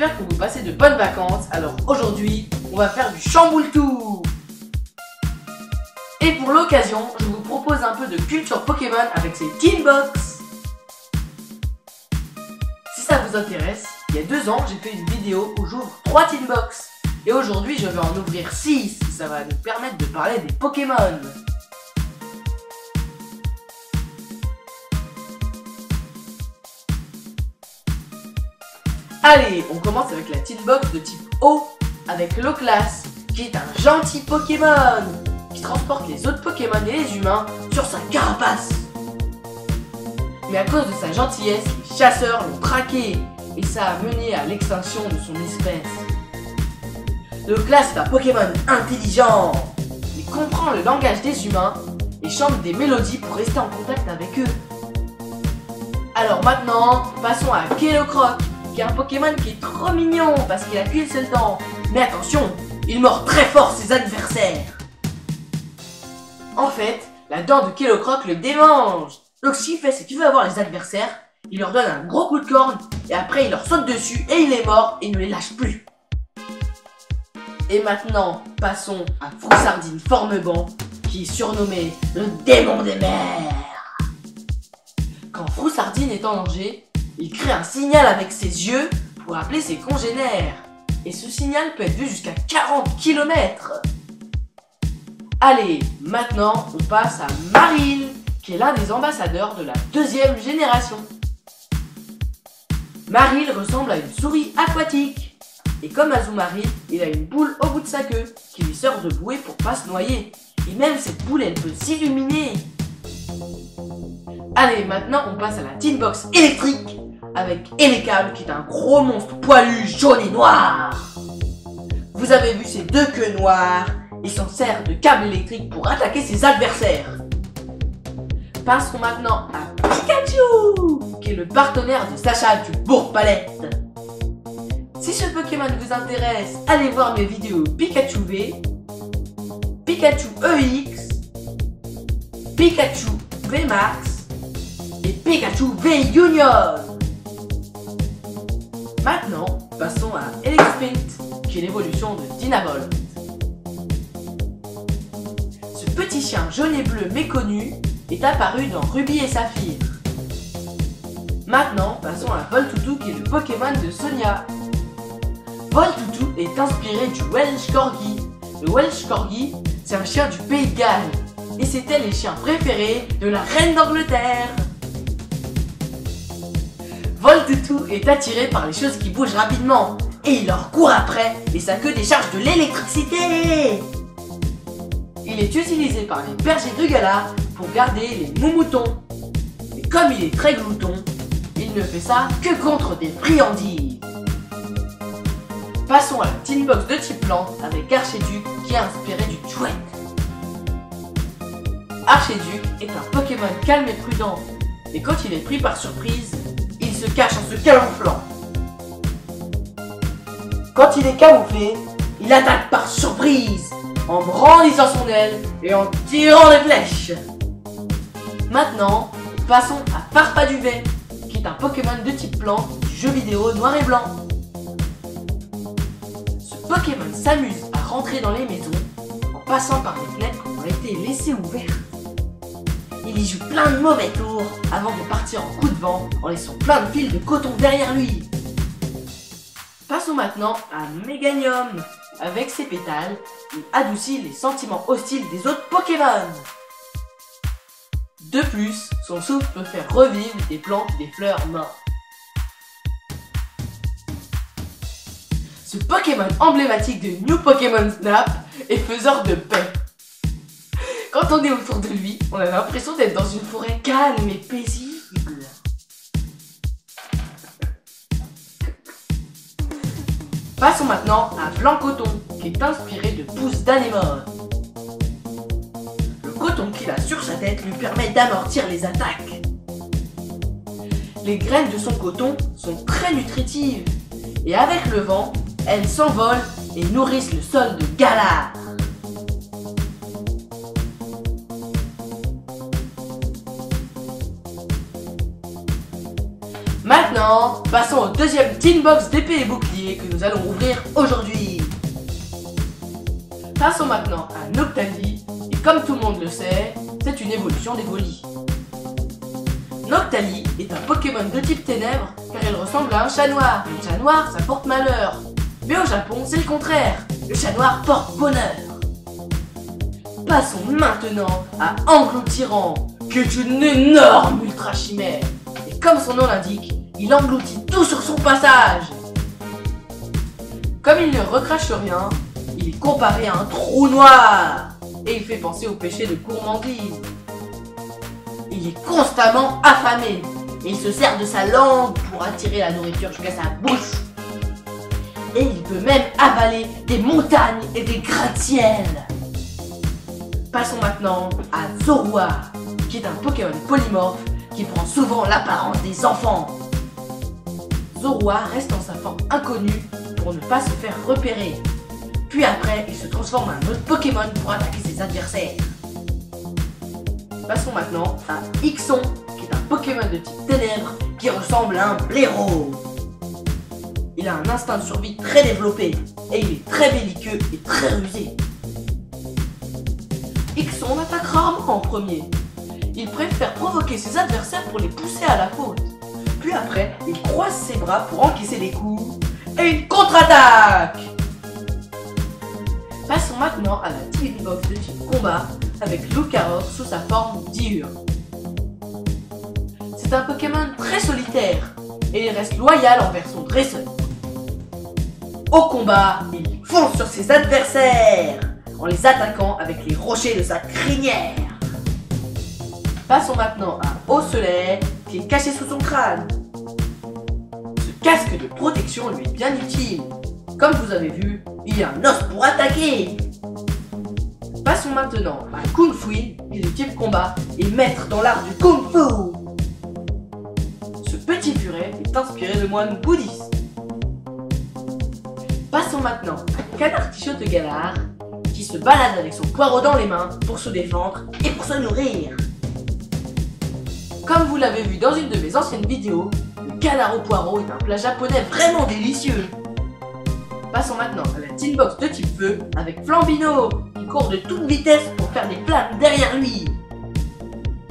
j'espère que vous passez de bonnes vacances. Alors aujourd'hui, on va faire du chamboule-tout. Et pour l'occasion, je vous propose un peu de culture Pokémon avec ces Teen Box. Si ça vous intéresse, il y a 2 ans, j'ai fait une vidéo où j'ouvre 3 Teen Box. Et aujourd'hui, je vais en ouvrir 6. Ça va nous permettre de parler des Pokémon. Allez, on commence avec la Teen Box de type O, avec Loclas, qui est un gentil Pokémon, qui transporte les autres Pokémon et les humains sur sa carapace. Mais à cause de sa gentillesse, les chasseurs l'ont traqué, et ça a mené à l'extinction de son espèce. Loclas est un Pokémon intelligent. Il comprend le langage des humains et chante des mélodies pour rester en contact avec eux. Alors maintenant, passons à Kellocroc, qui est un Pokémon qui est trop mignon parce qu'il a qu'une seule dent. Mais attention, il mord très fort ses adversaires. En fait, la dent de Kellocroc le démange. Donc ce qu'il fait, c'est qu'il veut avoir les adversaires, il leur donne un gros coup de corne, et après il leur saute dessus et il les mord et ne les lâche plus. Et maintenant, passons à Froussardine Formebant, qui est surnommé le démon des mers. Quand Froussardine est en danger, il crée un signal avec ses yeux pour appeler ses congénères. Et ce signal peut être vu jusqu'à 40 km. Allez, maintenant on passe à Marill, qui est l'un des ambassadeurs de la 2e génération. Marill ressemble à une souris aquatique. Et comme Azumarill, il a une boule au bout de sa queue, qui lui sert de bouée pour pas se noyer. Et même cette boule, elle peut s'illuminer. Allez, maintenant on passe à la Teen Box électrique, avec Elekam, qui est un gros monstre poilu, jaune et noir. Vous avez vu ces 2 queues noires, il s'en sert de câble électrique pour attaquer ses adversaires. Passons maintenant à Pikachu, qui est le partenaire de Sacha du Bourg-Palette. Si ce Pokémon vous intéresse, allez voir mes vidéos Pikachu V, Pikachu EX, Pikachu V Max et Pikachu V Union. Maintenant, passons à Elexprint, qui est l'évolution de Dynavolt. Ce petit chien jaune et bleu méconnu est apparu dans Ruby et Saphir. Maintenant, passons à Voltoutou, qui est le Pokémon de Sonia. Voltoutou est inspiré du Welsh Corgi. Le Welsh Corgi, c'est un chien du Pays de Galles. Et c'était les chiens préférés de la reine d'Angleterre. Voltoutou est attiré par les choses qui bougent rapidement. Et il leur court après, et sa queue décharge de l'électricité. Il est utilisé par les bergers de Galar pour garder les moumoutons. Mais comme il est très glouton, il ne fait ça que contre des friandises. Passons à la Teen Box de type plante avec Archiduc, qui est inspiré du chouette. Archiduc est un Pokémon calme et prudent, et quand il est pris par surprise, il se cache en se camouflant. Quand il est camouflé, il attaque par surprise, en brandissant son aile et en tirant des flèches. Maintenant, passons à Farfaduvet, qui est un Pokémon de type plante du jeu vidéo noir et blanc. Pokémon s'amuse à rentrer dans les maisons en passant par des fenêtres qui ont été laissées ouvertes. Il y joue plein de mauvais tours avant de partir en coup de vent en laissant plein de fils de coton derrière lui. Passons maintenant à Meganium. Avec ses pétales, il adoucit les sentiments hostiles des autres Pokémon. De plus, son souffle peut faire revivre des plantes et des fleurs mortes. Ce Pokémon emblématique de New Pokémon Snap est faiseur de paix. Quand on est autour de lui, on a l'impression d'être dans une forêt calme et paisible. Passons maintenant à Blanc-Coton, qui est inspiré de pousses d'anémone. Le coton qu'il a sur sa tête lui permet d'amortir les attaques. Les graines de son coton sont très nutritives, et avec le vent, elles s'envolent et nourrissent le sol de Galar. Maintenant, maintenant, passons au deuxième Teen Box d'épée et bouclier que nous allons ouvrir aujourd'hui. Passons maintenant à Noctali, et comme tout le monde le sait, c'est une évolution d'Evoli. Noctali est un Pokémon de type ténèbres car il ressemble à un chat noir. Le chat noir, ça porte malheur. Mais au Japon, c'est le contraire. Le chat noir porte bonheur. Passons maintenant à Engloutirant, qui est une énorme ultra chimère. Et comme son nom l'indique, il engloutit tout sur son passage. Comme il ne recrache rien, il est comparé à un trou noir. Et il fait penser au péché de gourmandise. Il est constamment affamé. Et il se sert de sa langue pour attirer la nourriture jusqu'à sa bouche. Et il peut même avaler des montagnes et des gratte-ciel. Passons maintenant à Zorua, qui est un Pokémon polymorphe qui prend souvent l'apparence des enfants. Zorua reste en sa forme inconnue pour ne pas se faire repérer. Puis après, il se transforme en un autre Pokémon pour attaquer ses adversaires. Passons maintenant à Ixon, qui est un Pokémon de type ténèbres qui ressemble à un blaireau. Il a un instinct de survie très développé et il est très belliqueux et très rusé. Ixon attaque rarement en premier. Il préfère provoquer ses adversaires pour les pousser à la faute. Puis après, il croise ses bras pour encaisser les coups et une contre-attaque. Passons maintenant à la Teen Box de type combat avec Lucaroc sous sa forme diurne. C'est un Pokémon très solitaire et il reste loyal envers son dresseur. Au combat, il fonce sur ses adversaires en les attaquant avec les rochers de sa crinière. Passons maintenant à Osselet, qui est caché sous son crâne. Ce casque de protection lui est bien utile. Comme vous avez vu, il y a un os pour attaquer. Passons maintenant à Kung Fu, qui est de type combat et maître dans l'art du Kung Fu. Ce petit furet est inspiré de moines bouddhistes. Passons maintenant à Canard Tichotte Galard, qui se balade avec son poireau dans les mains pour se défendre et pour se nourrir. Comme vous l'avez vu dans une de mes anciennes vidéos, le canard au poireau est un plat japonais vraiment délicieux. Passons maintenant à la Teen Box de type feu avec Flambino, qui court de toute vitesse pour faire des flammes derrière lui.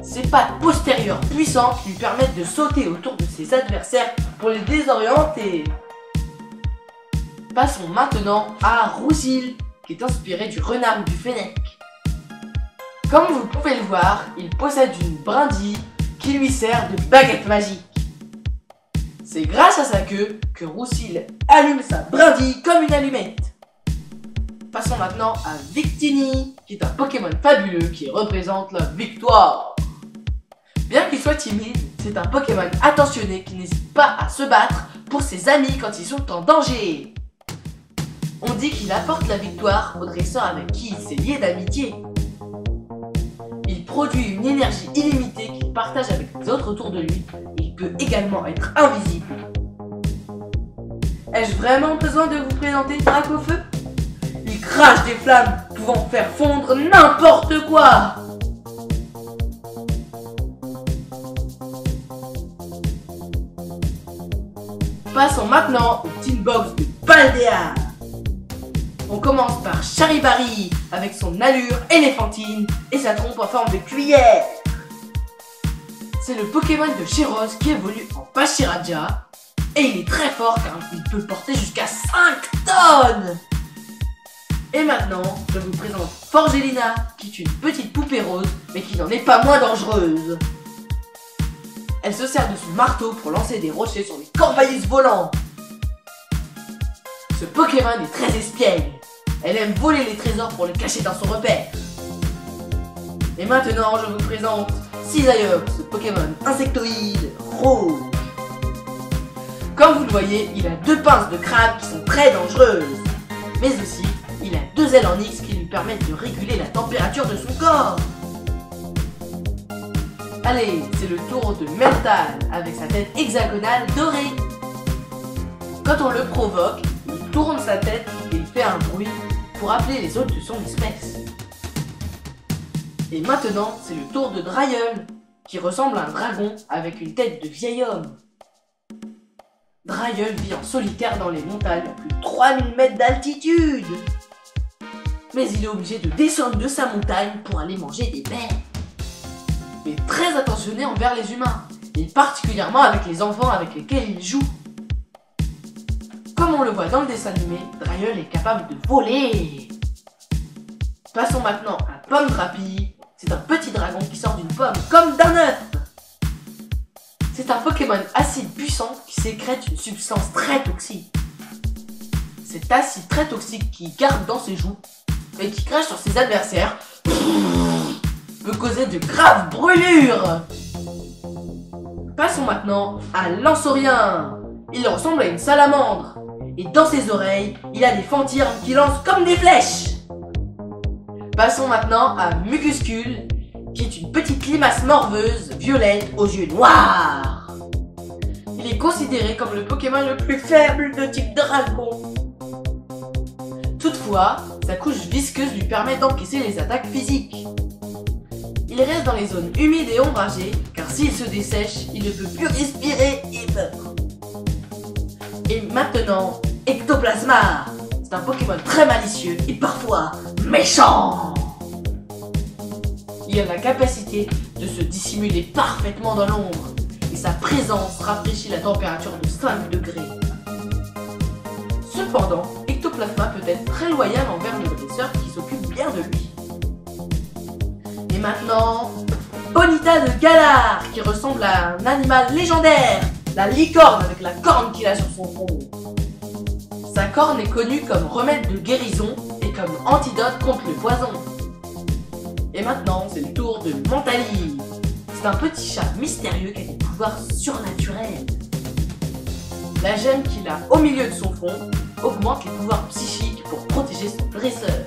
Ses pattes postérieures puissantes lui permettent de sauter autour de ses adversaires pour les désorienter. Passons maintenant à Roussille, qui est inspiré du renard du Fennec. Comme vous pouvez le voir, il possède une brindille qui lui sert de baguette magique. C'est grâce à sa queue que Roussille allume sa brindille comme une allumette. Passons maintenant à Victini, qui est un Pokémon fabuleux qui représente la victoire. Bien qu'il soit timide, c'est un Pokémon attentionné qui n'hésite pas à se battre pour ses amis quand ils sont en danger. On dit qu'il apporte la victoire au dresseur avec qui il s'est lié d'amitié. Il produit une énergie illimitée qu'il partage avec les autres autour de lui. Il peut également être invisible. Ai-je vraiment besoin de vous présenter Dracofeu? Il crache des flammes pouvant faire fondre n'importe quoi. Passons maintenant au Teen Box de Paldea. On commence par Charibari avec son allure éléphantine et sa trompe en forme de cuillère. C'est le Pokémon de Shiros qui évolue en Pachiraja et il est très fort car il peut porter jusqu'à 5 tonnes. Et maintenant, je vous présente Forgelina, qui est une petite poupée rose mais qui n'en est pas moins dangereuse. Elle se sert de son marteau pour lancer des rochers sur les corvaïus volants. Ce Pokémon est très espiègle. Elle aime voler les trésors pour les cacher dans son repère. Et maintenant, je vous présente Cisaiox, ce Pokémon insectoïde rouge. Comme vous le voyez, il a 2 pinces de crabe qui sont très dangereuses. Mais aussi, il a 2 ailes en X qui lui permettent de réguler la température de son corps. Allez, c'est le tour de Meltal avec sa tête hexagonale dorée. Quand on le provoque, il tourne sa tête et il fait un bruit pour appeler les autres de son espèce. Et maintenant, c'est le tour de Drayon, qui ressemble à un dragon avec une tête de vieil homme. Drayeul vit en solitaire dans les montagnes à plus de 3000 mètres d'altitude. Mais il est obligé de descendre de sa montagne pour aller manger des baies. Il est très attentionné envers les humains, et particulièrement avec les enfants avec lesquels il joue. Comme on le voit dans le dessin animé, Drayeul est capable de voler. Passons maintenant à Pomme Drapi. C'est un petit dragon qui sort d'une pomme comme d'un œuf. C'est un Pokémon acide puissant qui sécrète une substance très toxique. Cet acide très toxique qu'il garde dans ses joues et qui crache sur ses adversaires peut causer de graves brûlures. Passons maintenant à Lansaurien. Il ressemble à une salamandre et dans ses oreilles, il a des fantirmes qui lancent comme des flèches. Passons maintenant à Mucuscule, qui est une petite limace morveuse, violette, aux yeux noirs. Il est considéré comme le Pokémon le plus faible de type dragon. Toutefois, sa couche visqueuse lui permet d'encaisser les attaques physiques. Il reste dans les zones humides et ombragées, car s'il se dessèche, il ne peut plus respirer et meurt. Et maintenant, Ectoplasma. C'est un Pokémon très malicieux et parfois méchant. Il a la capacité de se dissimuler parfaitement dans l'ombre et sa présence rafraîchit la température de 5 degrés. Cependant, Ectoplasma peut être très loyal envers le dresseur qui s'occupe bien de lui. Et maintenant, Bonita de Galar, qui ressemble à un animal légendaire, la licorne avec la corne qu'il a sur son front. Sa corne est connue comme remède de guérison et comme antidote contre le poison. Et maintenant, c'est le tour de Mentali. C'est un petit chat mystérieux qui a des pouvoirs surnaturels. La gemme qu'il a au milieu de son front augmente les pouvoirs psychiques pour protéger son dresseur.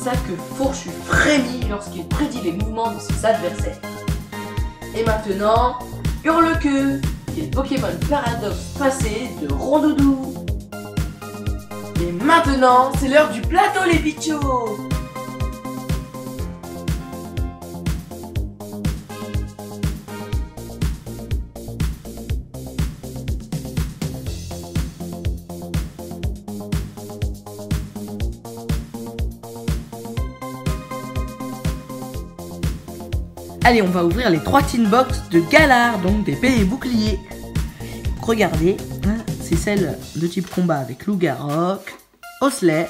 Sa queue fourchue frémit lorsqu'il prédit les mouvements de ses adversaires. Et maintenant, Hurle-Queue, qui est le Pokémon paradoxe passé de Rondoudou. Et maintenant, c'est l'heure du plateau les bichos. Allez, on va ouvrir les 3 tin box de Galar, donc d'épée et bouclier. Regardez, hein, c'est celle de type combat avec Lougarok, Osley,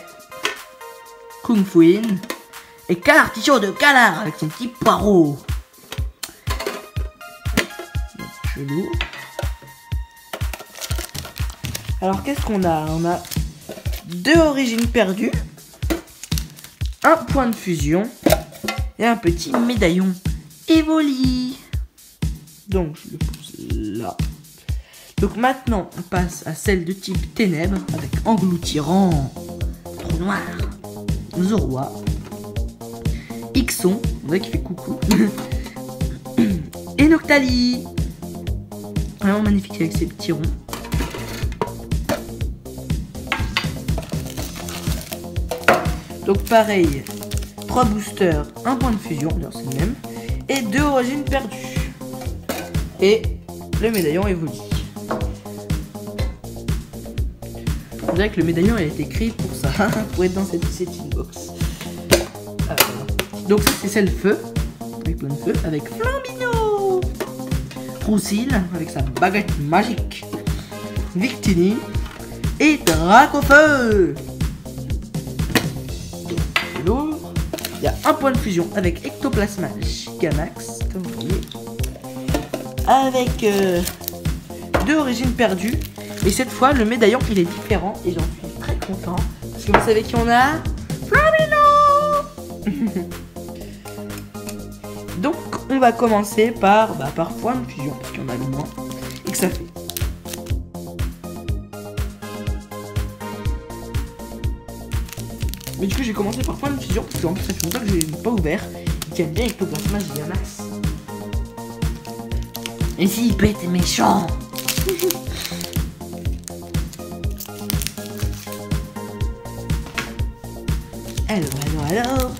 Kung Fuin et Calartichaud de Galar avec son petit poireau. Chelou. Alors qu'est-ce qu'on a? On a 2 origines perdues, un point de fusion et un petit médaillon Evoli. Donc je le pose là. Donc maintenant on passe à celle de type ténèbres avec engloutirant, trou noir, Zorua, Ixon, on dirait qu'il fait coucou, et Noctali. Vraiment magnifique avec ses petits ronds. Donc pareil, 3 boosters, un point de fusion, c'est le même, et 2 origines perdues. Et le médaillon évolue. On dirait que le médaillon a été créé pour ça, pour être dans cette inbox. Donc ça c'est celle feu, avec plein de feu, avec Flambino, Roussil, avec sa baguette magique, Victini, et Dracofeu. Lourd. Il y a un point de fusion avec Ectoplasma Gigamax, comme vous voyez, avec 2 origines perdues. Et cette fois, le médaillon il est différent et j'en suis très content parce que vous savez qui on a, Flamino. Donc, on va commencer par point de fusion parce qu'il y en a le moins et que ça fait. Mais du coup j'ai commencé par point de fusion parce qu'en plus ça fait longtemps que je l'ai pas ouvert et qu'il aime bien Ectoplasma Gigamax. Et si il peut être méchant. Alors.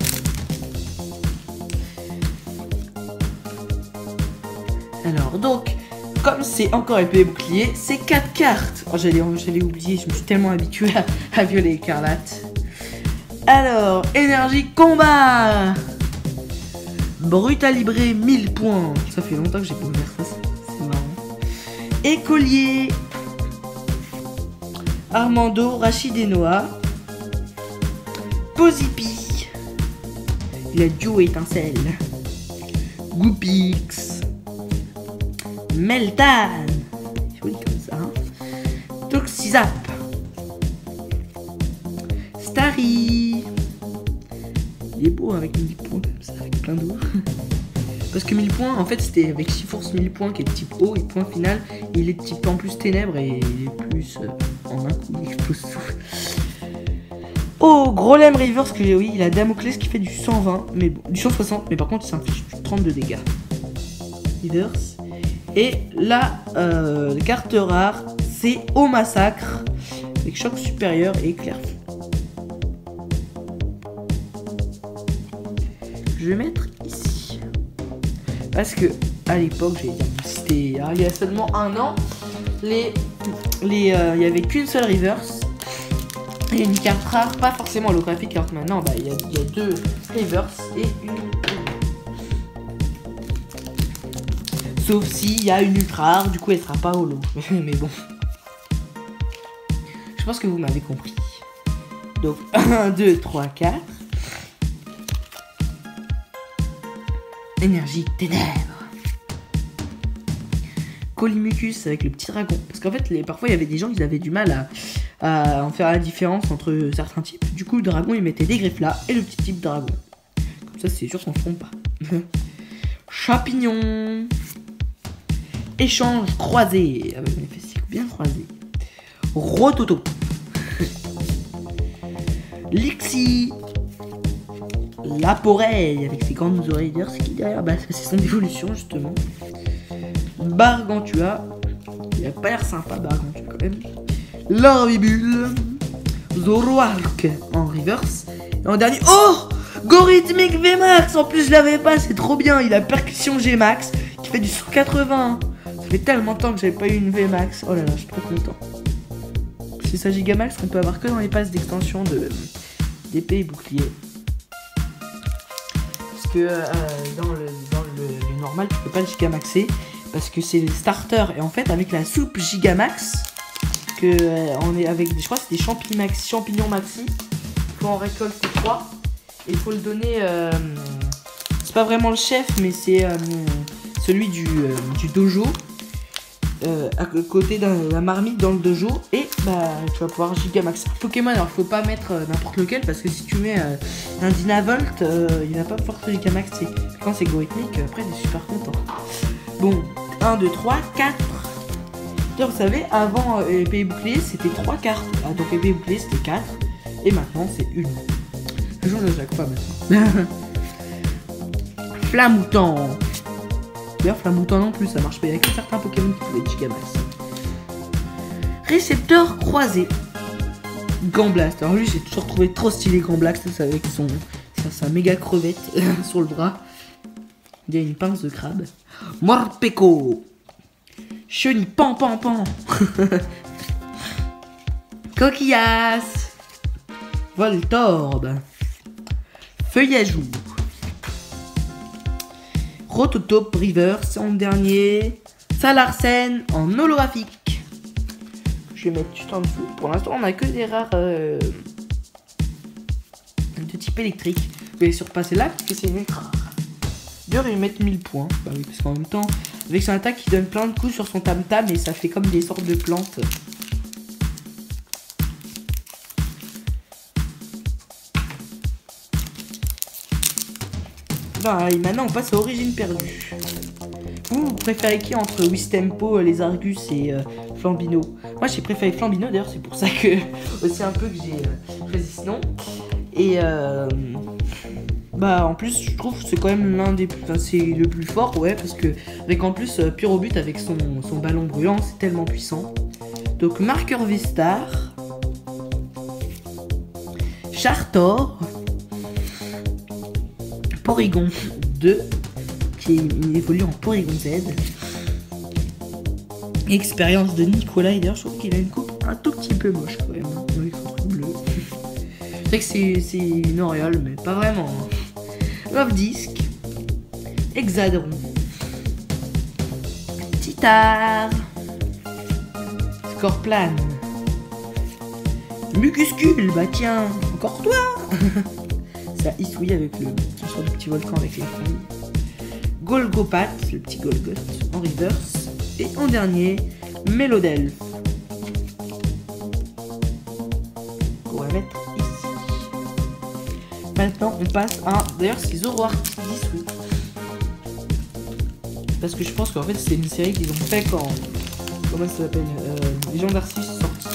Alors donc, comme comme c'est encore épée et bouclier, c'est 4 cartes. Oh, j'allais oublier, je me suis tellement habitué à Violet Écarlate. Alors, énergie combat. Brutalibré 1000 points. Ça fait longtemps que j'ai pas ouvert ça, c'est marrant. Écolier. Armando, Rachid et Noah. Posipi. Il a duo étincelle. Goopix. Meltan. Joli comme ça. Hein. Toxizap. Starry. Il est beau avec 1000 points comme ça, avec plein d'eau. Parce que 1000 points, en fait, c'était avec Chiforce 1000 points qui est de type eau et point final. Et il est de type en plus ténèbres et il est plus en un coup, il explose tout. Oh, Grolem Reverse que j'ai, oui, il a Damoclès qui fait du 120, mais bon, du 160, mais par contre, ça inflige 32 dégâts. Reverse. Et là, carte rare, c'est Au Massacre, avec choc supérieur et éclair. Je vais mettre ici. Parce que, à l'époque, c'était il y a seulement un an, il y avait qu'une seule reverse. Et une carte rare, pas forcément holographique, alors que maintenant, bah, il y a 2 reverse et une. Sauf s'il y a une ultra rare, du coup elle sera pas holo. Mais bon. Je pense que vous m'avez compris. Donc 1, 2, 3, 4. Énergie ténèbres. Colimucus avec le petit dragon. Parce qu'en fait, parfois il y avait des gens qui avaient du mal à en faire la différence entre certains types. Du coup, le dragon il mettait des griffes là et le petit type dragon. Comme ça, c'est sûr qu'on ne se trompe pas. Champignon. Échange croisé. Avec mes fessiers bien croisés. Rototo. Lixi. Laporeille avec ses grandes oreilles. D'ailleurs, c'est qui derrière? Bah, c'est son évolution justement. Bargantua. Il a pas l'air sympa, Bargantua quand même. Larvibule. Zoroark en reverse. Et en dernier. Oh! Gorithmic VMAX. En plus, je l'avais pas, c'est trop bien. Il a percussion Gmax qui fait du 180. Ça fait tellement de temps que j'avais pas eu une VMAX. Oh là là, je suis trop content. C'est ça Gigamax qu'on peut avoir que dans les passes d'extension d'épée et bouclier. Parce que dans le normal, tu peux pas le Gigamaxer. Parce que c'est le starter. Et en fait, avec la soupe Gigamax, on est avec, je crois que c'est des champignons maxi. Il faut en récolter 3. Et il faut le donner. C'est pas vraiment le chef, mais c'est celui du dojo. À côté de la marmite dans le dojo. Et bah, tu vas pouvoir Gigamax. Pokémon, alors faut pas mettre n'importe lequel. Parce que si tu mets un Dynavolt, il va pas pouvoir se Gigamaxer. Quand c'est gorithmique, après, il est super content. Bon, 1, 2, 3, 4. Vous savez, avant épée et bouclier, c'était 3 cartes. Ah, donc épée et bouclier, c'était 4. Et maintenant, c'est 1. Je joue à chaque fois maintenant. Flamoutant. D'ailleurs, Flamoutant non plus, ça marche pas. Il y a que certains Pokémon qui pouvaient être Gigamax. Récepteur croisé. Gamblast. Alors lui, j'ai toujours trouvé trop stylé Gamblast avec sa méga crevette sur le bras. Il y a une pince de crabe. Morpeko. Chenille pan. Coquillasse. Voltorbe. Feuillajou. Rototope Reverse en dernier. Salarsen en holographique. Je vais mettre juste en dessous. Pour l'instant, on a que des rares de type électrique. Je vais surpasser là parce que c'est une ultra rare. D'ailleurs, ils mettent 1000 points. Bah oui, parce qu'en même temps, avec son attaque, il donne plein de coups sur son tam-tam et ça fait comme des sortes de plantes. Bah, et maintenant, on passe à Origine perdue. Vous préférez qui entre Wistempo, les Argus et Flambino? Moi, j'ai préféré Flambino, d'ailleurs, c'est pour ça que aussi un peu que j'ai choisi ce nom. Et bah, en plus, je trouve que c'est quand même l'un des plus... Enfin, c'est le plus fort, ouais, parce que avec en plus Pyrobut avec son ballon brûlant, c'est tellement puissant. Donc, Marqueur Vestar, Chartor, Porygon 2, qui évolue en Porygon Z. Expérience de Nicolas. Et d'ailleurs, je trouve qu'il a une coupe un tout petit peu moche quand même. Avec son truc bleu. C'est vrai que c'est une auréole, mais pas vraiment. Love Disc. Hexadron. Titar. Scorplane. Mucuscule. Bah tiens, encore toi. C'est à Isui avec le sort du petit volcan avec les feuilles. Golgopath, le petit Golgoth en reverse. Et en dernier, Mélodelphe. On va mettre ici. Maintenant, on passe à... D'ailleurs, c'est Zoroark Isui. Parce que je pense qu'en fait, c'est une série qu'ils ont fait quand... Comment ça s'appelle Légende d'Arceus est sorti.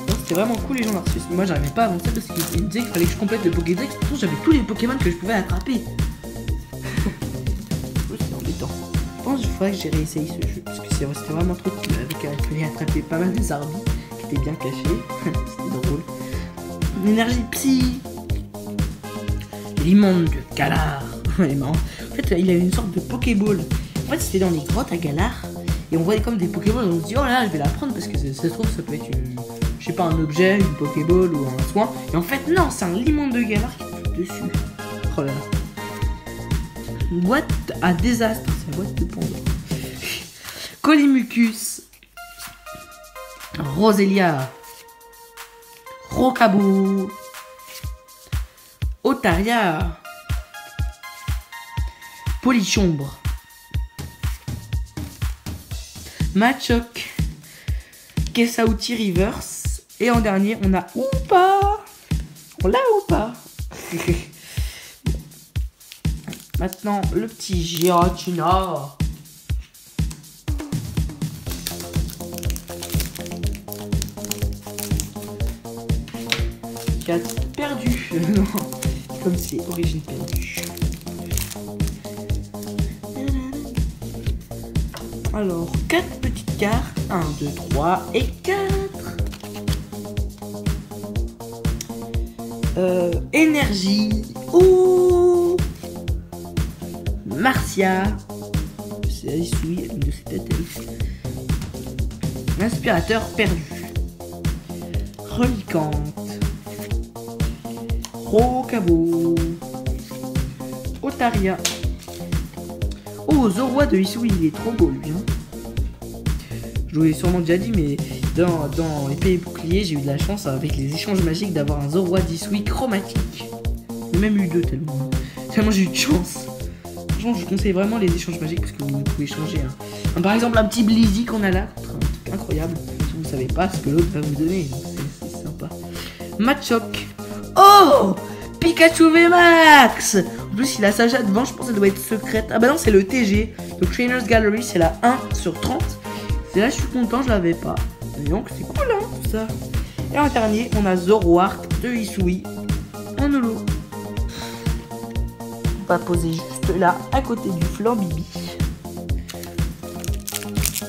C'était vraiment cool les gens d'Arceus. Moi j'arrivais pas à avancer parce qu'il me disait qu'il fallait que je complète le Pokédex. Pourtant j'avais tous les Pokémon que je pouvais attraper. C'était embêtant. Je pense qu'il faudrait que j'ai réessayé ce jeu. Parce que c'était vraiment trop cool. Il fallait attraper pas mal des Arbis qui étaient bien cachés. C'était drôle. Une énergie psy. L'immonde de Galar. Il est marrant. En fait il a une sorte de Pokéball. En fait c'était dans les grottes à Galar. Et on voyait comme des Pokéballs. On se dit oh là là je vais la prendre parce que ça se trouve ça peut être une... Je sais pas, un objet, une Pokéball ou un soin. Et en fait, non, c'est un limon de Galar qui est dessus. Oh là là. Une boîte à désastre. C'est une boîte de Pandore. Colimucus. Roselia. Rocabo. Otaria. Polichombre. Machoc. Kessauti Reverse. Et en dernier, on a Oupa. On l'a ou pas? Maintenant, le petit Giratina. Qui a perdu. Non, comme c'est origine perdue. Alors, 4 petites cartes. 1, 2, 3 et 4. Énergie. Ouh. Marcia. C'est Isui, une de ses têtes. L'inspirateur perdu. Relicante. Rocabo. Otaria. Oh, Zoroa de Isui, il est trop beau lui. Hein. Je vous l'ai sûrement déjà dit, mais dans Épée et Bouclier, j'ai eu de la chance avec les échanges magiques d'avoir un Zoroa d'Isui chromatique. J'ai même eu 2 tellement j'ai eu de chance. Franchement, je vous conseille vraiment les échanges magiques parce que vous pouvez changer. Hein. Par exemple, un petit Blizzy qu'on a là, un truc incroyable. Si vous ne savez pas ce que l'autre va vous donner, donc c'est sympa. Machoc. Oh, Pikachu VMAX. En plus, il a sa jatte devant, je pense que ça doit être secrète. Ah bah non, c'est le TG. Donc Trainers Gallery, c'est la 1 sur 30. C'est là, je suis content, je l'avais pas. Et donc, c'est cool, hein, tout ça. Et en dernier, on a Zoroark de Isui en holo. On va poser juste là, à côté du Flambibi.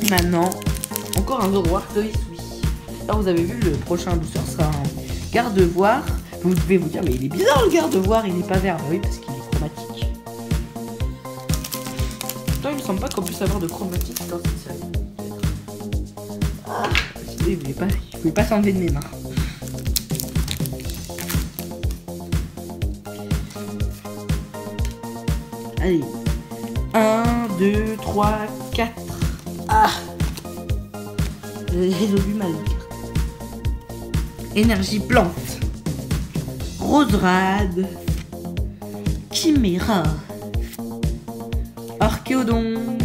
Maintenant, encore un Zoroark de Isui. Alors, vous avez vu, le prochain booster sera un Gardevoir. Vous devez vous dire, mais il est bizarre le Gardevoir, il n'est pas vert. Bah oui, parce qu'il est chromatique. Pourtant, il me semble pas qu'on puisse avoir de chromatique dans cette série. Ah, il pouvait pas s'enlever de mes mains. Allez. 1, 2, 3, 4. Ah, j'ai résolu mal. Énergie plante. Roserade. Chimera. Archéodon.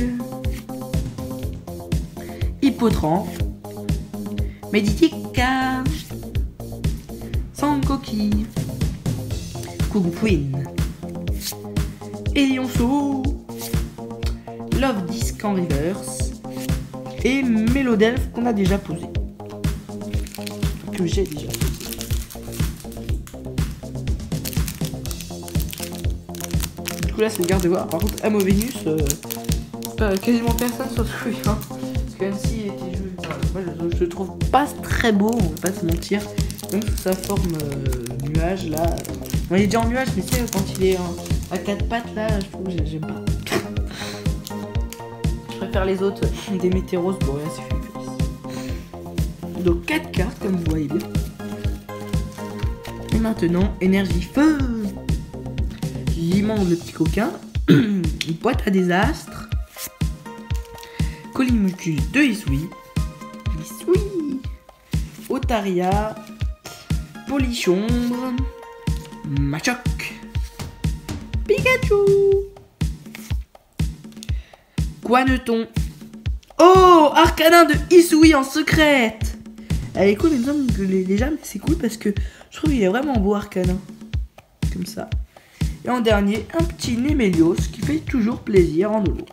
Hippotrampe. Meditica. Sankoki. Kuguquin. Elionceau. Love Disc en reverse. Et Mélodelphe qu'on a déjà posé. Que j'ai déjà posé. Du coup là c'est le Gardevoir. Par contre Amovenus, quasiment personne s'en souvient. Parce que même s'il était joué, moi je le trouve pas très beau, on va pas se mentir. Même sous sa forme nuage là. Bon, il est déjà en nuage, mais tu sais quand il est à 4 pattes là, je trouve que j'aime pas. faire les autres. Des Météros, bon là c'est fait. Donc 4 cartes comme vous voyez bien. Et maintenant, énergie feu. L'immense le petit coquin. Une boîte à désastres. Colimucus de Isui. Otaria. Polichombre. Machoc. Pikachu. Guaneton. Oh, Arcanin de Isui en secrète. Elle est cool, il me semble que les jamais c'est cool parce que je trouve qu'il est vraiment beau Arcanin. Comme ça. Et en dernier, un petit Némélios qui fait toujours plaisir en holo.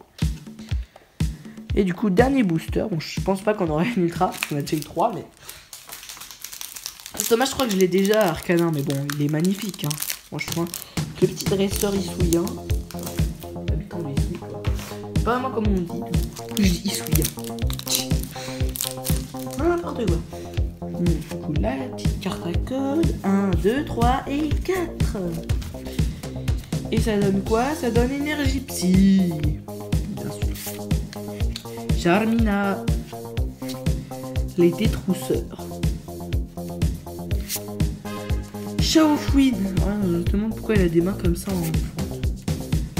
Et du coup, dernier booster. Bon, je pense pas qu'on aurait une ultra, parce qu'on a déjà eu 3, mais. C'est dommage, je crois que je l'ai déjà Arcanin, mais bon, il est magnifique, hein. Franchement, le petit dresseur Isouien. Habitant de Isui, quoi. Pas vraiment comme on dit. Je dis Isouien. N'importe quoi. Du coup, là, la petite carte à code. 1, 2, 3 et 4. Et ça donne quoi? Ça donne énergie psy. Bien sûr. Charmina. Les détrousseurs. Chaofouine. Ouais, je me demande pourquoi il a des mains comme ça en enfant.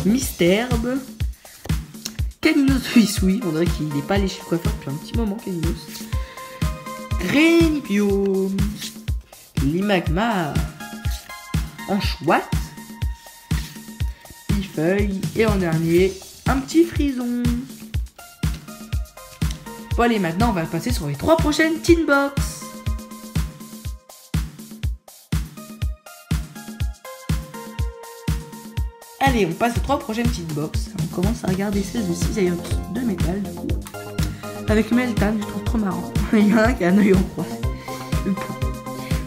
Mysterbe. Caninos Isui. On dirait qu'il n'est pas allé chez le coiffeur depuis un petit moment, Caninos. Grenipium. Limagma. Anchouette. Feuille. Et en dernier, un petit frison. Bon allez, maintenant on va passer sur les 3 prochaines Teen Box. Allez, on passe aux 3 prochaines Teen Box. On commence à regarder celle de Cisaillot de métal du coup. Avec Meltan, je trouve trop marrant. Il y en a un qui a un œil en croix.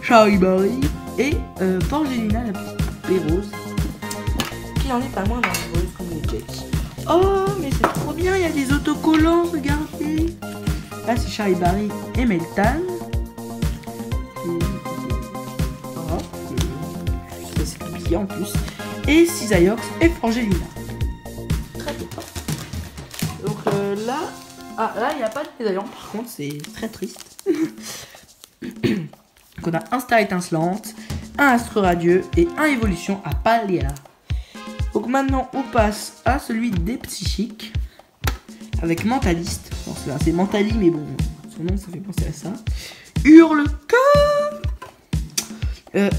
Charibari. Et Forgelina, la petite poupée rose. Qui en est pas moins dangereuse comme les Jets. Oh, mais c'est trop bien, il y a des autocollants, regardez. Là, c'est Charibari et Meltan. C'est compliqué en plus. Et Cisaillot et Forgelina. Très bien. Donc là, là, il n'y a pas de médaillon. Par contre, c'est très triste. Donc, on a un Star étincelante, un Astre radieux et un évolution à Palia. Donc maintenant on passe à celui des psychiques avec mentaliste. Bon, c'est Mentali mais bon, son nom ça fait penser à ça. Hurle-cœur,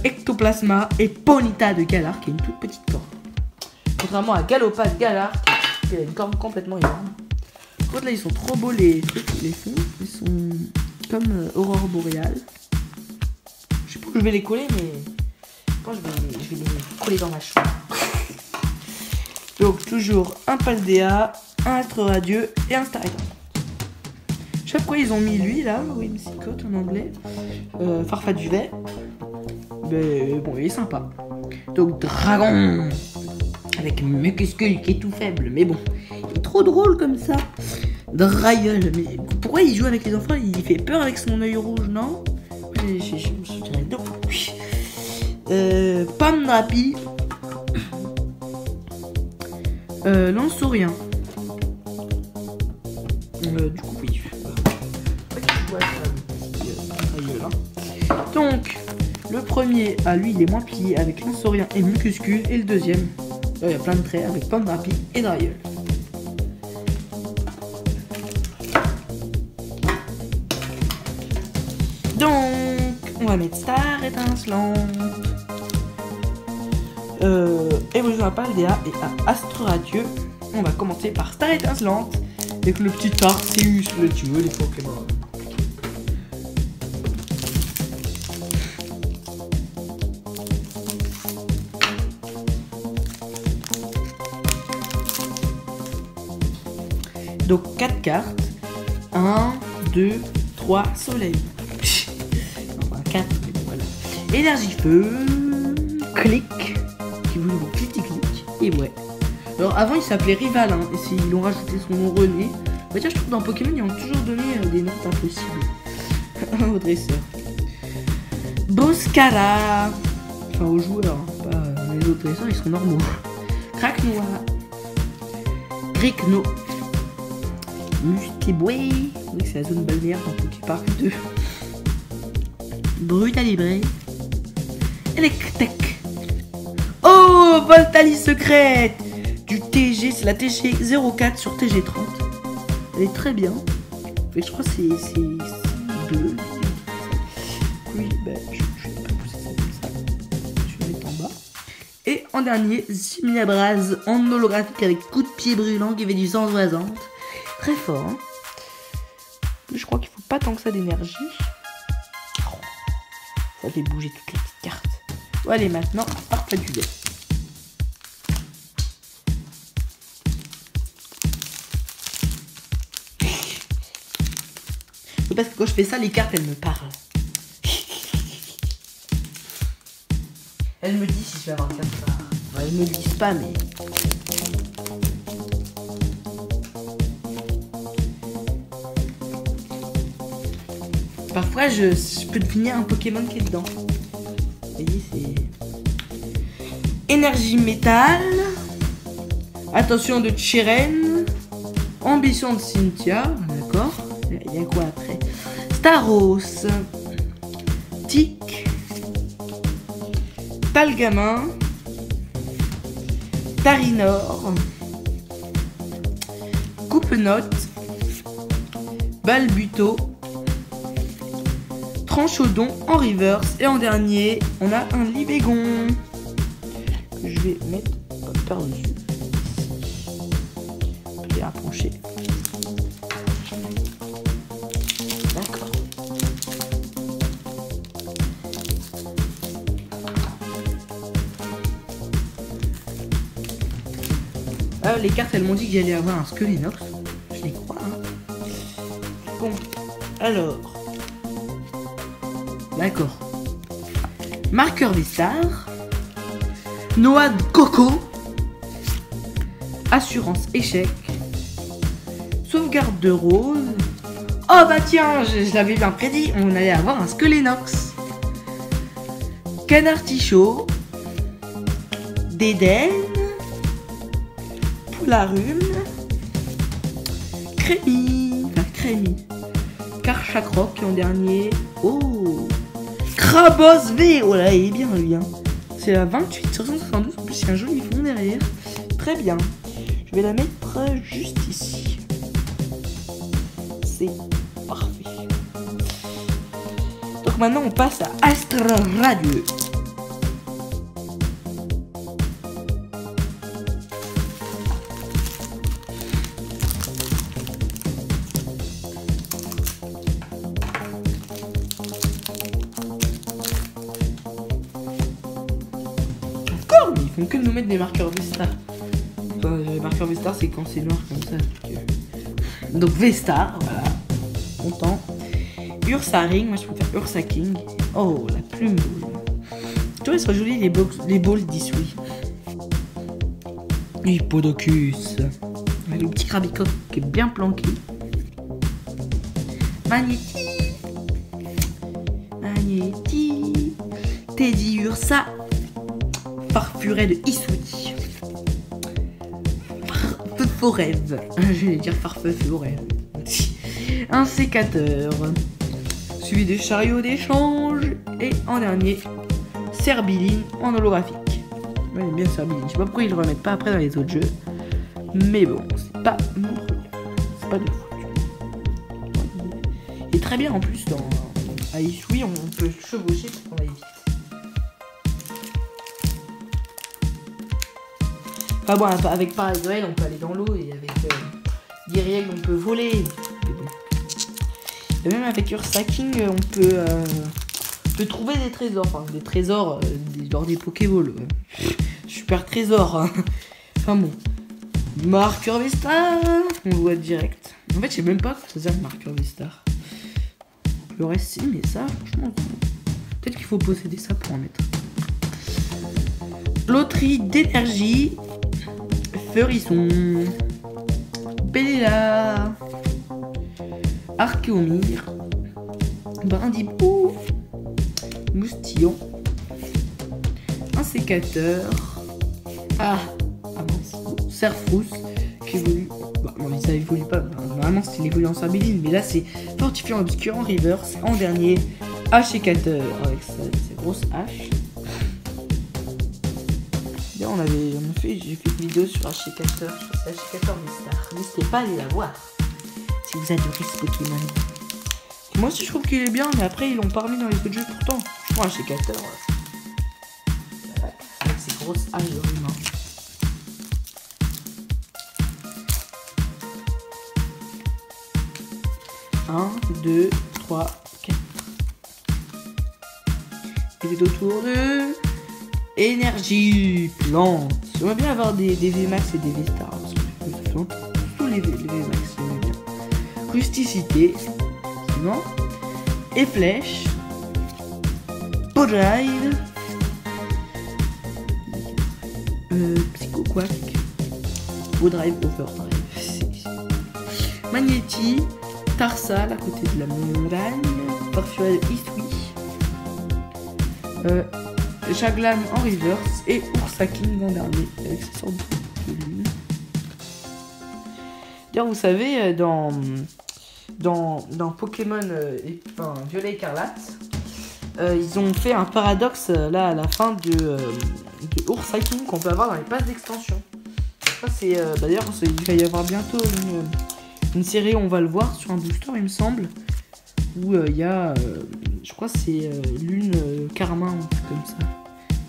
Ectoplasma et Ponyta de Galar qui est une toute petite corne. Contrairement à Galopa de Galar qui a une corne complètement énorme. Par contre là ils sont trop beaux les trucs, les fonds. Ils sont comme Aurore Boréale. Je sais pas où je vais les coller mais quand je vais les coller dans ma chambre. Donc toujours un Paldea, un Astre radieux et un Star étincelante. Je sais pas pourquoi ils ont mis lui là, Whimsicott en anglais. Farfa Duvet. Mais bon, il est sympa. Donc Dragon avec Mucuscule qui est tout faible, mais bon, il est trop drôle comme ça. Drailleul, mais pourquoi il joue avec les enfants? Il fait peur avec son œil rouge, non? Je dirais non. Pandrapi. Lanceaurien. Du coup, oui. Donc, le premier, lui, il est moins plié avec Lanceaurien et Mucuscule. Et le deuxième, il y a plein de traits avec Pandrapi et Drailleul. Donc, on va mettre Star étincelante. Évolution à Paldea et à Astre radieux. On va commencer par Star étincelante avec le petit Arceus, le dieu des Pokémon. Donc 4 cartes. 1, 2, 3, soleil. Enfin 4, mais bon voilà. Énergie feu. Clic. Qui voulait vous clic. Et ouais. Alors avant il s'appelait Rival, hein, et s'ils l'ont rajouté son nom René. Bah tiens, je trouve dans Pokémon ils ont toujours donné des noms impossibles. Au dresseur. Boscara. Enfin aux joueurs, hein, pas les autres dresseurs, ils sont normaux. Craquenois. Gricno. Mustéboué. C'est la zone balnéaire dans Poképark 2. Brutalibré. Electek. Oh, Voltalie secrète du TG, c'est la TG 04 sur TG 30. Elle est très bien. Mais je crois que c'est bleu. Oui, ben, je vais pas pousser ça comme ça. Je vais mettre en bas. Et en dernier, Zimiabraz en holographique avec coup de pied brûlant qui fait du 160. Très fort. Hein. Je crois qu'il faut pas tant que ça d'énergie. Oh, ça fait bouger toutes les petites cartes. Bon, allez, maintenant, Farfadulet. Parce que quand je fais ça, les cartes, elles me parlent. Elles me disent si je vais avoir une carte rare. Ouais, elles me le disent pas, mais... Parfois, je peux deviner un Pokémon qui est dedans. Vous voyez, c'est... Énergie métal. Attention de Chiren. Ambition de Cynthia. D'accord. Il y a quoi après? Staros. Tic. Talgamin. Tarinor. Coupe-note. Balbuto. Tranchodon en reverse. Et en dernier, on a un Libégon. Que je vais mettre par-dessus. Je vais approcher. D'accord. Les cartes, elles m'ont dit que j'allais avoir un Skelenox. Je les crois. Hein. Bon, alors. D'accord. Marqueur Vistar. Noix de coco. Assurance échec. Sauvegarde de rose. Oh bah tiens, je l'avais bien prédit, on allait avoir un Skelenox. Canard Tichot. Dédenne. Poularume. Crémy. Enfin, Crémy. Karchakroc en dernier. Oh. Krabos V. Oh là, il est bien, lui. Hein. C'est la 28 sur 172. En plus, il y a un joli fond derrière. Très bien. Je vais la mettre juste ici. C'est parfait. Donc maintenant, on passe à Astre Radieux. Encore, mais ils font que nous mettre des marqueurs Vestar. Enfin, les marqueurs Vestar, c'est quand c'est noir comme ça. Donc Vestar, voilà. Content. Ursaring, moi je préfère Ursaking. Oh, la plume. Tu vois, ils sont jolis les balls dissouis. Hippodocus. Avec le petit Krabicoque qui est bien planqué. Magnéti. Magnéti. Teddy Ursa. Farfuret de Issoudi. Feu Forêve. Je vais dire Farfeu Forêve. Un sécateur. Suivi de chariot d'échange. Et en dernier, Serbiline en holographique. Ouais, il aime bien Serbiline. Je sais pas pourquoi ils le remettent pas après dans les autres jeux. Mais bon, c'est pas mon problème. C'est pas de faute. Et très bien en plus dans Aishui, on peut chevaucher pour qu'on aille vite. Enfin bon, avec Paraguay, on peut aller dans l'eau et avec Guerriel, on peut voler. Mais bon. Et même avec Ursaking, on peut trouver des trésors. Enfin, des trésors lors des Pokéballs. Super trésor. Hein. Enfin bon. Marqueur Vestar. On le voit direct. En fait, je sais même pas quoi ça sert marqueur Vestar. Le reste, si, mais ça, franchement, peut-être qu'il faut posséder ça pour en mettre. Loterie d'énergie. Feurisson. Bella. Archéomir. Brindibou. Moustillon. Un sécateur. Ah, mince. Serfrousse qui évolue. Bah, bon, ça évolue pas. Normalement, c'était l'évolution Sarbeline, mais là, c'est fortifiant obscur en reverse. En dernier, hache-écateur avec sa grosse hache. D'ailleurs, j'ai fait une vidéo sur hache-écateur. C'est hache-écateur des stars. N'hésitez pas à aller la voir si vous adorez ce Pokémon. Moi aussi, je trouve qu'il est bien, mais après, ils l'ont pas remis dans les autres jeux pourtant. Je prends hache-écateur avec ses grosses haches de humain. 1, 2, 3, 4. Et c'est au tour de énergie plante. J'aimerais bien avoir des VMAX et des V-Stars. Parce que tous les VMAX, j'aimerais bien. Rusticité. Non. Et flèche. Podrive. Psycho-Quack. Podrive, Overdrive. Magnéti. Tarsal à côté de la montagne. Parfuel Eastwick. Jaglam en reverse. Et Ursaking en dernier. Avec ces sortes de lune. D'ailleurs, vous savez, dans Pokémon Violet Écarlate, ils ont fait un paradoxe là à la fin de Ursaking qu'on peut avoir dans les passes d'extension. Ça c'est d'ailleurs il va y avoir bientôt une série, on va le voir sur un booster il me semble, où il y a je crois que c'est Lune Carmin, un truc comme ça,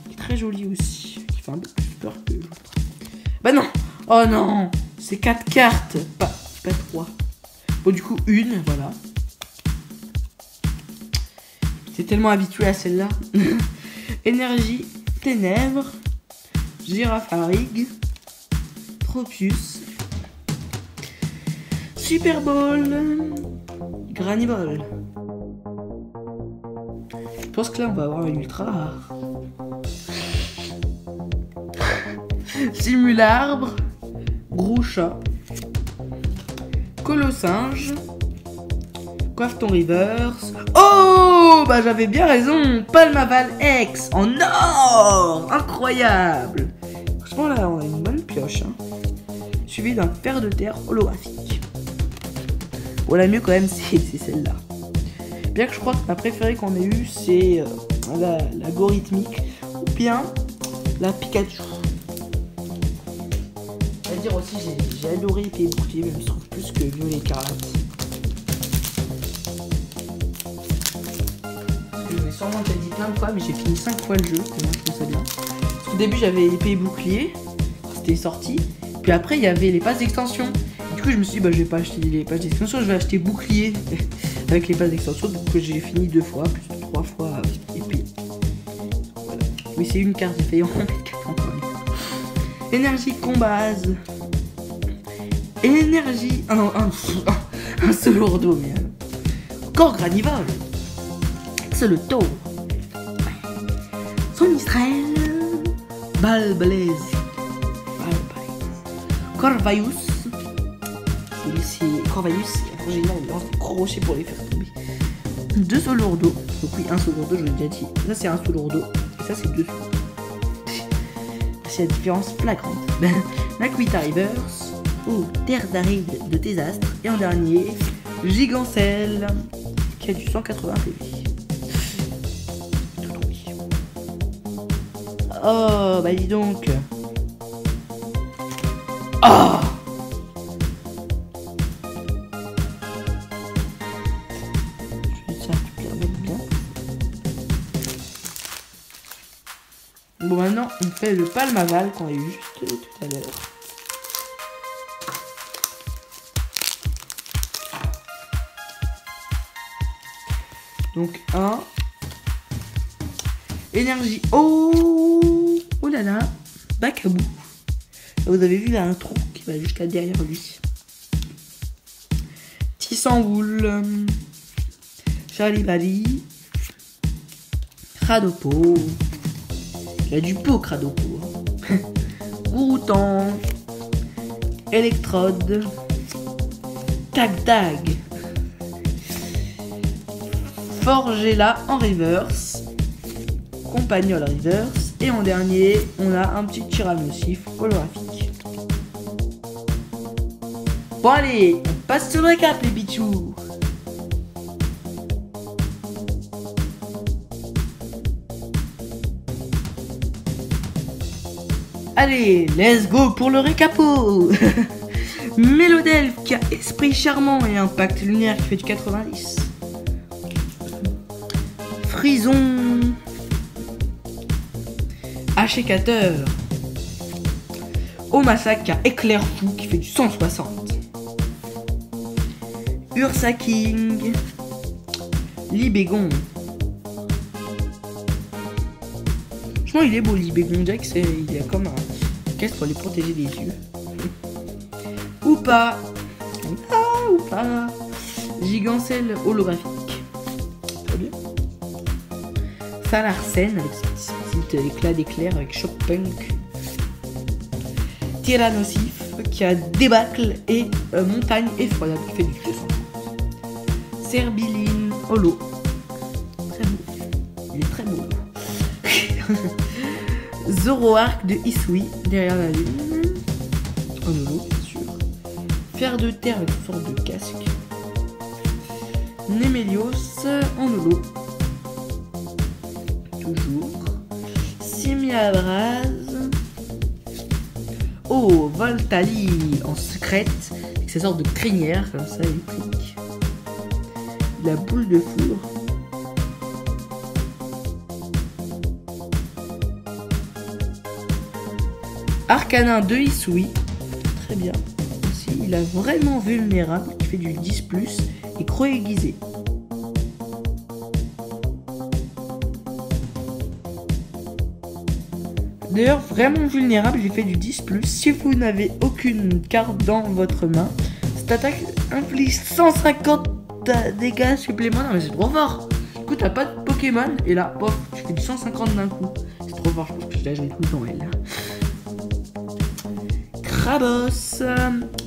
qui est très joli aussi, qui fait un peu plus peur que l'autre. Bah non, oh non, c'est 4 cartes, pas 3. Bon, du coup, une, voilà. J'étais tellement habitué à celle-là. Énergie, ténèbres, Girafarig, Tropius, Super Ball, Granny Ball. Je pense que là, on va avoir une ultra rare. Simularbre, Gros Chat, Colossinge, Coiffe ton reverse. Oh, bah j'avais bien raison. Palmaval X en or, incroyable. Franchement là, on a une bonne pioche. Hein. Suivi d'un fer de terre holographique. Bon, la mieux quand même, c'est celle-là. Bien que je crois que ma préférée qu'on ait eue, c'est la Gorithmique ou bien la Pikachu. C'est-à-dire aussi, j'ai adoré Épée et Bouclier, même je trouve plus que Violet Écarlate. Je l'ai sûrement déjà dit plein de fois, mais j'ai fini 5 fois le jeu, et moi je trouve ça bien. Parce qu'au début, j'avais Épée et Bouclier, c'était sorti, puis après, il y avait les passes d'extension. Du coup, je me suis dit, bah, je vais pas acheter les passes d'extension, je vais acheter Bouclier avec les passes d'extension, donc j'ai fini 2 fois, plus 3 fois Épée. Voilà. Mais c'est une carte, j'ai failli en mettre 4 en premier. Énergie Combase. Énergie... Ah non, un seul lourdeau, mais... Encore Granivol. Axoloto. Sonistrel. Balblaze. Corvaius. Corvaius, c'est génial, il lance des crochets pour les faire tomber. 2 Solourdo. Donc oui, un Solourdo, je l'ai déjà dit. Ça, c'est un Solourdo. Et ça, c'est 2 Solourdo. C'est la différence flagrante. Naquita Reverse. Oh, Terre d'aride de tes astres. Et en dernier, Gigancelle, qui a du 180 PV. Oh, bah dis donc. Oh, je vais ça bien. Bon, maintenant, on fait le Palmaval qu'on a eu juste tout à l'heure. Donc 1. Énergie. Oh, oh là là. Bacabou. Vous avez vu là un trou qui va jusqu'à derrière lui. Tissamboul. Charlie Cradopo. Il y a du pot Cradopo. Hein. Gouroutan. Électrode. Tag. Forgela en reverse, Compagnol reverse, et en dernier, on a un petit Tyrannosif holographique. Bon allez, on passe sur le récap les bichous. Allez, let's go pour le récapo. Mélodelphe qui a esprit charmant et impact lunaire qui fait du 90. Frison. Achécateur. Omassa qui a éclair fou qui fait du 160. Ursa King. Libégon. Franchement il est beau Libégon, on dirait que il a comme un caisse pour les protéger des yeux. Ou pas. Ah, ou pas. Gigancelle holographique. Très bien. Salarsen avec ce petit éclat d'éclair avec Shock Punk. Tyrannosif qui a débâcle et montagne effroyable qui fait du 200. Serbiline holo. Très beau. Il est très beau. Zoroark de Isui derrière la lune. En holo bien sûr. Fer de terre avec une sorte de casque. Némélios en holo. Toujours. Simiabraz. Oh, Voltali en secrète. Avec sa sorte de crinière comme ça électrique. La boule de foudre. Arcanin de Isui. Très bien. Aussi, il a vraiment vulnérable qui fait du 10+, et croix aiguisée. D'ailleurs, vraiment vulnérable, j'ai fait du 10+. Si vous n'avez aucune carte dans votre main, cette attaque inflige 150 dégâts supplémentaires. Non mais c'est trop fort. Du coup, t'as pas de Pokémon, et là, pof, tu fais du 150 d'un coup. C'est trop fort, je pense que je l'ai tout le temps, elle. Krabos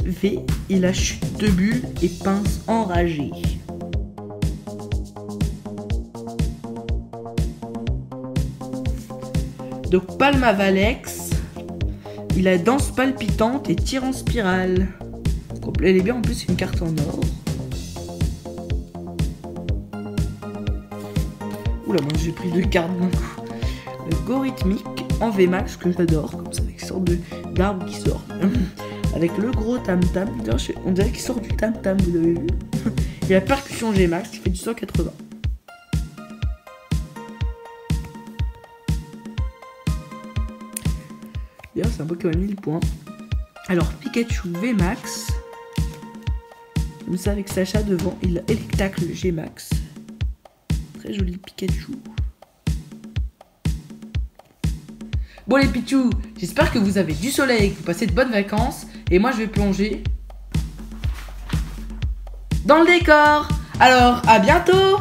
V, il a chute de bulles et pince enragée. Donc Palmavalex, il a danse palpitante et tire en spirale. Elle est bien, en plus c'est une carte en or. Oula, moi j'ai pris 2 cartes d'un coup. Gorithmique en VMAX que j'adore, comme ça avec une sorte d'arbre qui sort. Avec le gros tam-tam, on dirait qu'il sort du tam-tam, vous avez vu. Et la percussion Gmax qui fait du 180. D'ailleurs, c'est un Pokémon 1000 points. Alors, Pikachu VMAX. Comme ça, avec Sacha devant, il a Electacle Gmax. Très joli Pikachu. Bon les Pichous, j'espère que vous avez du soleil et que vous passez de bonnes vacances. Et moi, je vais plonger dans le décor. Alors, à bientôt!